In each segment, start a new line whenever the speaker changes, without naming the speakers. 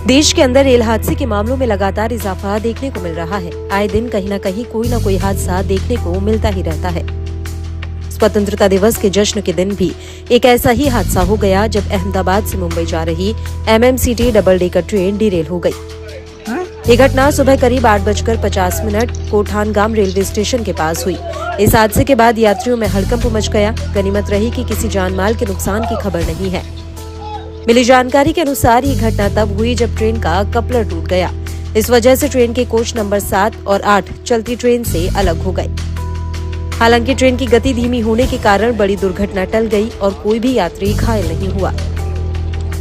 देश के अंदर रेल हादसे के मामलों में लगातार इजाफा देखने को मिल रहा है। आए दिन कहीं न कहीं कोई न कोई हादसा देखने को मिलता ही रहता है। स्वतंत्रता दिवस के जश्न के दिन भी एक ऐसा ही हादसा हो गया जब अहमदाबाद से मुंबई जा रही MMCT double decker train derail हो गई। ये घटना सुबह करीब 8:50 कोठानगाम रेलवे स्टेशन के पास हुई। इस हादसे के बाद यात्रियों में हड़कंप मच गया। गनीमत रही कि किसी जानमाल के नुकसान की खबर नहीं है। मिली जानकारी के अनुसार ये घटना तब हुई जब ट्रेन का कपलर टूट गया। इस वजह से ट्रेन के कोच नंबर 7 और 8 चलती ट्रेन से अलग हो गए। हालांकि ट्रेन की गति धीमी होने के कारण बड़ी दुर्घटना टल गई और कोई भी यात्री घायल नहीं हुआ।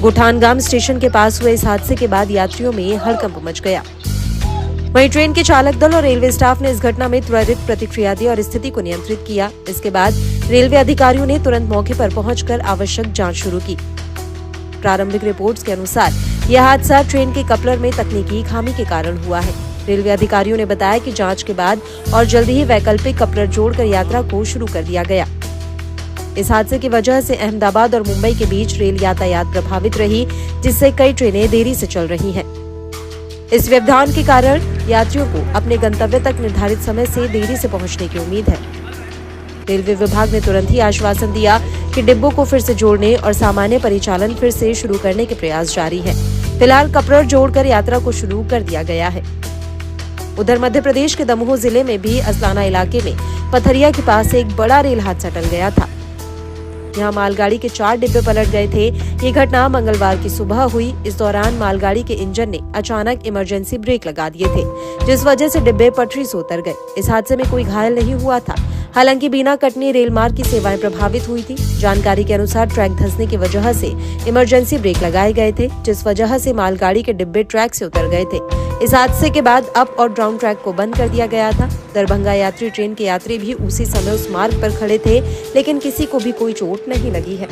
कोठानगाम स्टेशन के पास हुए इस हादसे के बाद यात्रियों में हड़कंप मच गया। वहीं ट्रेन के चालक दल और रेलवे स्टाफ ने इस घटना में त्वरित प्रतिक्रिया दी और स्थिति को नियंत्रित किया। इसके बाद रेलवे अधिकारियों ने तुरंत मौके पर पहुंचकर आवश्यक जांच शुरू की। प्रारंभिक रिपोर्ट्स के अनुसार यह हादसा ट्रेन के कपलर में तकनीकी खामी के कारण हुआ है। रेलवे अधिकारियों ने बताया कि जांच के बाद और जल्द ही वैकल्पिक कपलर जोड़कर यात्रा को शुरू कर दिया गया। इस हादसे की वजह से अहमदाबाद और मुंबई के बीच रेल यातायात प्रभावित रही, जिससे कई ट्रेनें देरी से चल रही हैं। इस व्यवधान के कारण यात्रियों को अपने गंतव्य तक निर्धारित समय से देरी से पहुंचने की उम्मीद है। रेलवे विभाग ने तुरंत ही आश्वासन दिया कि डिब्बों को फिर से जोड़ने और सामान्य परिचालन फिर से शुरू करने के प्रयास जारी हैं। फिलहाल कपलर जोड़कर यात्रा को शुरू कर दिया गया है। उधर मध्य प्रदेश के दमोह जिले में भी असलाना इलाके में पथरिया के पास एक बड़ा रेल हादसा टल गया था। यहाँ मालगाड़ी के 4 डिब्बे पलट गए थे। ये घटना मंगलवार की सुबह हुई। इस दौरान मालगाड़ी के इंजन ने अचानक इमरजेंसी ब्रेक लगा दिए थे, जिस वजह से डिब्बे पटरी से उतर गए। इस हादसे में कोई घायल नहीं हुआ था। हालांकि बीना कटनी रेल मार्ग की सेवाएं प्रभावित हुई थी। जानकारी के अनुसार ट्रैक धंसने की वजह से इमरजेंसी ब्रेक लगाए गए थे, जिस वजह से मालगाड़ी के डिब्बे ट्रैक से उतर गए थे। इस हादसे के बाद अप और डाउन ट्रैक को बंद कर दिया गया था। दरभंगा यात्री ट्रेन के यात्री भी उसी समय उस मार्ग पर खड़े थे, लेकिन किसी को भी कोई चोट नहीं लगी है।